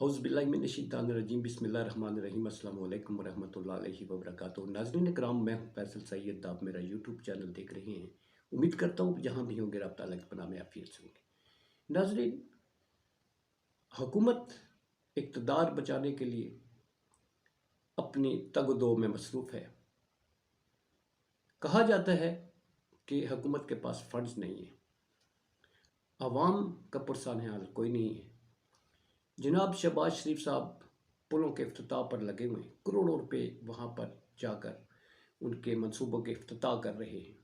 औज़ुबिल्लाहिमिनश्शैतानिर्रजीम बिस्मिल्लाहिर्रहमानिर्रहीम अस्सलामु अलैकुम वरहमतुल्लाहि अलैहि वबरकातुहू। नाज़रीन किराम, मैं हूं फैसल सैयद। आप मेरा यूट्यूब चैनल देख रहे हैं। उम्मीद करता हूँ जहाँ भी होंगे रब ताला के पनाह में आफियत से होंगे। नाज़रीन, हुकूमत इक़्तिदार बचाने के लिए अपनी तग-दो में मसरूफ़ है। कहा जाता है कि हुकूमत के पास फ़ंड्स नहीं है, आवाम का पुरसान हाल कोई नहीं है। जनाब शहबाज शरीफ साहब पुलों के इफ्तिताह पर लगे हुए हैं, करोड़ों रुपए वहाँ पर जाकर उनके मंसूबों के इफ्तिताह कर रहे हैं।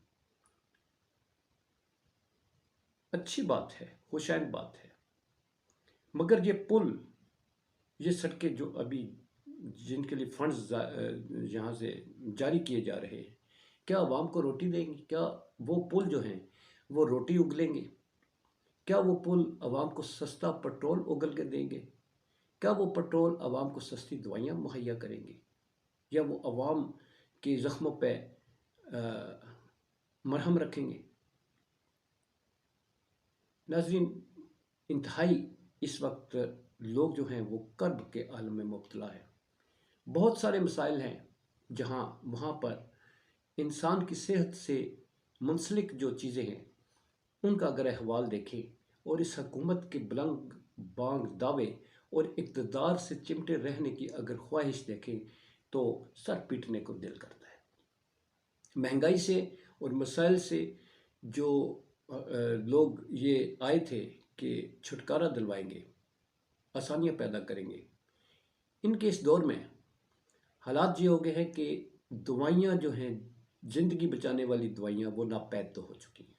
अच्छी बात है, खुशैन बात है, मगर ये पुल, ये सड़कें जो अभी जिनके लिए फंड्स यहाँ से जारी किए जा रहे हैं, क्या आवाम को रोटी देंगे? क्या वो पुल जो हैं वो रोटी उगलेंगे? क्या वो पुल आवाम को सस्ता पेट्रोल उगल के देंगे? क्या वो पेट्रोल आवाम को सस्ती दवाइयाँ मुहैया करेंगे? या वो आवाम के ज़ख्मों पे मरहम रखेंगे? नाज़रीन, इंतहाई इस वक्त लोग जो हैं वो कर्ब के आलम में मुब्तला है। बहुत सारे मसाइल हैं जहाँ वहाँ पर इंसान की सेहत से मुंसलिक जो चीज़ें हैं उनका अगर अहवाल देखें और इस हुकूमत के बुलंद बांग दावे और इक़्तिदार से चिमटे रहने की अगर ख्वाहिश देखें तो सर पीटने को दिल करता है। महंगाई से और मसाइल से जो लोग ये आए थे कि छुटकारा दिलवाएंगे, आसानियाँ पैदा करेंगे, इनके इस दौर में हालात ये हो गए हैं कि दवाइयाँ जो हैं, ज़िंदगी बचाने वाली दवाइयाँ, वो नापैद तो हो चुकी हैं।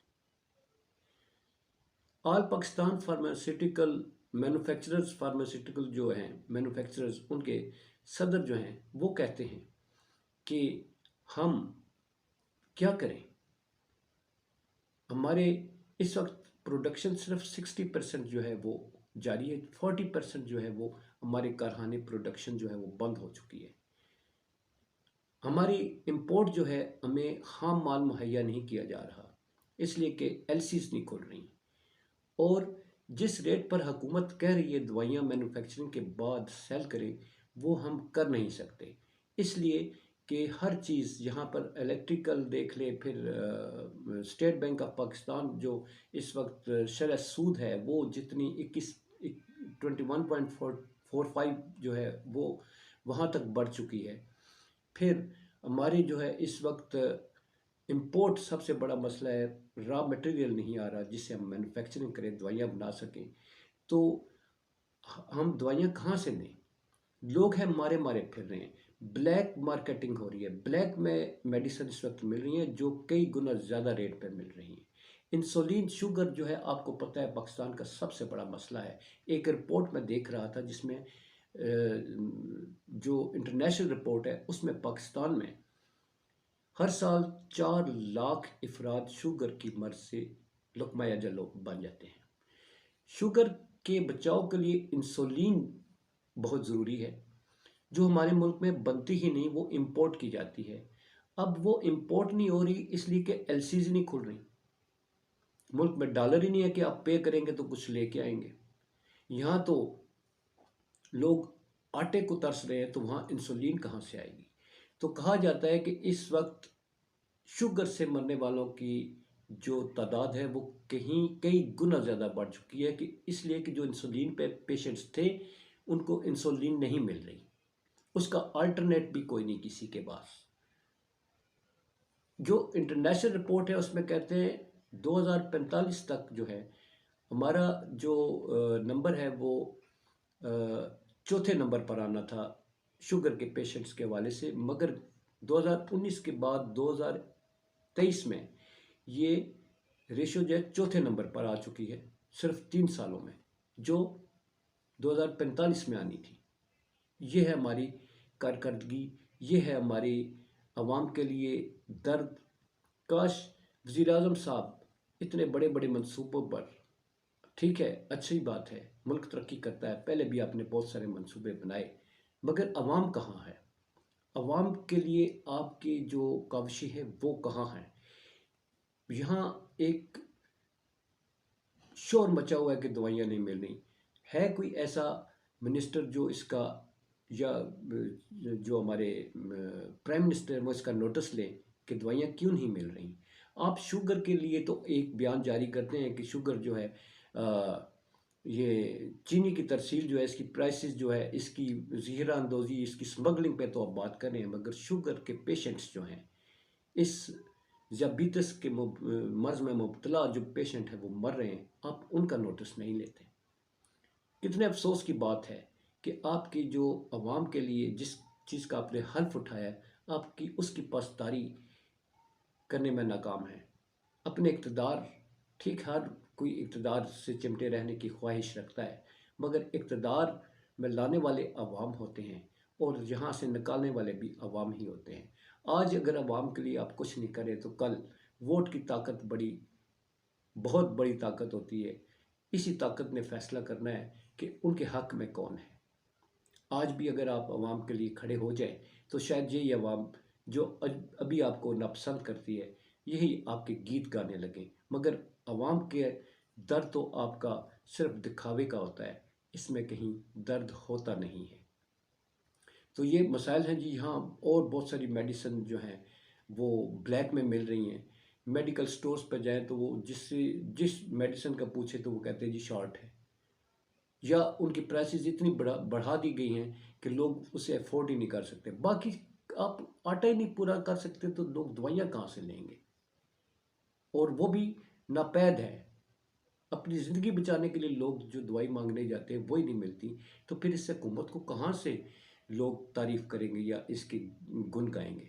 ऑल पाकिस्तान फार्मास्यूटिकल फार्मास्यूटिकल जो हैं मैन्युफैक्चरर्स, उनके सदर जो हैं वो कहते हैं कि हम क्या करें, हमारे इस वक्त प्रोडक्शन सिर्फ 60% जो है वो जारी है, 40% जो है वो हमारे कारखाने प्रोडक्शन जो है वो बंद हो चुकी है। हमारी इंपोर्ट जो है, हमें खाम माल मुहैया नहीं किया जा रहा, इसलिए कि एलसीज नहीं खुल रही, और जिस रेट पर हुकूमत कह रही है दवाइयाँ मैन्युफैक्चरिंग के बाद सेल करें, वो हम कर नहीं सकते, इसलिए कि हर चीज़ यहाँ पर इलेक्ट्रिकल देख ले, फिर स्टेट बैंक ऑफ पाकिस्तान जो इस वक्त शरह सूद है वो जितनी 21.45 जो है वो वहाँ तक बढ़ चुकी है। फिर हमारी जो है इस वक्त इंपोर्ट सबसे बड़ा मसला है, रॉ मटेरियल नहीं आ रहा जिससे हम मैन्युफैक्चरिंग करें, दवाइयाँ बना सकें, तो हम दवाइयाँ कहाँ से लें? लोग हैं मारे मारे फिर रहे हैं, ब्लैक मार्केटिंग हो रही है, ब्लैक में मेडिसिन इस वक्त मिल रही हैं जो कई गुना ज़्यादा रेट पर मिल रही हैं। इंसुलिन, शुगर जो है आपको पता है पाकिस्तान का सबसे बड़ा मसला है। एक रिपोर्ट में देख रहा था जिसमें जो इंटरनेशनल रिपोर्ट है उसमें पाकिस्तान में हर साल 4 लाख अफराद शुगर की मर्ज से लुक़मा अजल बन जाते हैं। शुगर के बचाव के लिए इंसुलिन बहुत ज़रूरी है, जो हमारे मुल्क में बनती ही नहीं, वो इंपोर्ट की जाती है। अब वो इंपोर्ट नहीं हो रही इसलिए कि एलसीज नहीं खुल रही, मुल्क में डॉलर ही नहीं है कि आप पे करेंगे तो कुछ लेके आएंगे। यहाँ तो लोग आटे को तरस रहे हैं, तो वहाँ इंसुलिन कहाँ से आएगी? तो कहा जाता है कि इस वक्त शुगर से मरने वालों की जो तादाद है वो कई गुना ज़्यादा बढ़ चुकी है, कि इसलिए कि जो इंसुलिन पे पेशेंट्स थे उनको इंसुलिन नहीं मिल रही, उसका अल्टरनेट भी कोई नहीं किसी के पास। जो इंटरनेशनल रिपोर्ट है उसमें कहते हैं 2045 तक जो है हमारा जो नंबर है वो चौथे नंबर पर आना था शुगर के पेशेंट्स के हवाले से, मगर 2019 के बाद 2023 में ये रेशो जो है चौथे नंबर पर आ चुकी है, सिर्फ 3 सालों में, जो 2045 में आनी थी। ये है हमारी कारकर्दगी, ये है हमारी आवाम के लिए दर्द। काश वज़ीर-ए-आज़म साहब इतने बड़े बड़े मंसूबों पर, ठीक है, अच्छी बात है, मुल्क तरक्की करता है, पहले भी आपने बहुत सारे मंसूबे बनाए, मगर अवाम कहाँ है? अवाम के लिए आपकी जो काविशें हैं वो कहाँ हैं? यहाँ एक शोर मचा हुआ है कि दवाइयाँ नहीं मिल रही। है कोई ऐसा منسٹر جو اس کا یا جو ہمارے پرائم منسٹر وہ اس کا نوٹس لیں کہ دوائیاں کیوں نہیں مل رہی. آپ شوگر کے لیے تو ایک بیان جاری کرتے ہیں کہ شوگر جو ہے یہ چینی کی ترسیل جو ہے اس کی پرائسز جو ہے اس کی ذخیرہ اندوزی اس کی سمگلنگ پہ تو آپ بات کر رہے ہیں، مگر شوگر کے پیشنٹس جو ہیں اس ذیابیطس کے مرض میں مبتلا جو پیشنٹ ہے وہ مر رہے ہیں، آپ ان کا نوٹس نہیں لیتے. کتنے افسوس کی بات ہے کہ آپ کی جو عوام کے لیے جس چیز کا آپ نے حلف اٹھایا ہے آپ کی اس کی پاسداری کرنے میں ناکام ہے. اپنے اقتدار، ٹھیک ہر کوئی اقتدار سے چمٹے رہنے کی خواہش رکھتا ہے، مگر اقتدار میں لانے والے عوام ہوتے ہیں اور یہاں سے نکالنے والے بھی عوام ہی ہوتے ہیں. آج اگر عوام کے لیے آپ کچھ نہیں کریں تو کل ووٹ کی طاقت بہت بڑی طاقت ہوتی ہے. اسی طاقت نے فیصلہ کرنا ہے کہ ان کے حق میں کون ہے. آج بھی اگر آپ عوام کے لیے کھڑے ہو جائیں تو شاید یہی عوام جو ابھی آپ کو ناپسند کرتی ہے یہی آپ کے گیت گانے لگیں، مگر عوام کے درد تو آپ کا صرف دکھاوے کا ہوتا ہے، اس میں کہیں درد ہوتا نہیں ہے. تو یہ مسائل ہیں جی. یہاں اور بہت ساری میڈیسن جو ہیں وہ بلیک میں مل رہی ہیں. میڈیکل سٹورز پہ جائیں تو وہ جس میڈیسن کا پوچھے تو وہ کہتے ہیں جی شارٹ ہے، یا ان کی پرائسز اتنی بڑھا دی گئی ہیں کہ لوگ اسے افورڈ ہی نہیں کر سکتے. باقی آپ آٹا ہی نہیں پورا کر سکتے تو لوگ دوائیاں کہاں سے لیں گے؟ اور وہ بھی ناپید ہے. اپنی زندگی بچانے کے لیے لوگ جو دوائی مانگنے جاتے ہیں وہی نہیں ملتی، تو پھر اس حکومت کو کہاں سے لوگ تعریف کریں گے یا اس کی گن گائیں گے؟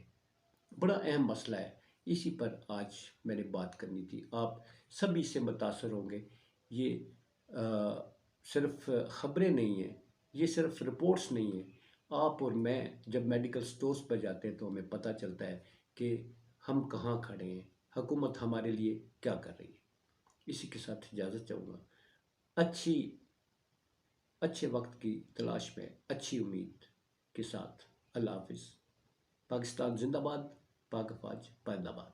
بڑا اہم مسئلہ ہے، اسی پر آج میں نے بات کرنی تھی. آپ سبھی سے متاثر ہوں گے. یہ صرف خبریں نہیں ہیں، یہ صرف رپورٹس نہیں ہیں. آپ اور میں جب میڈیکل سٹورز پر جاتے ہیں تو ہمیں پتہ چلتا ہے کہ ہم کہاں کھڑے ہیں، حکومت ہمارے لیے کیا کر رہی ہے. اسی کے ساتھ اجازت چاہوں گا. اچھے وقت کی تلاش میں اچھی امید کے ساتھ اللہ حافظ. پاکستان زندہ باد، پاک افواج پائندہ باد.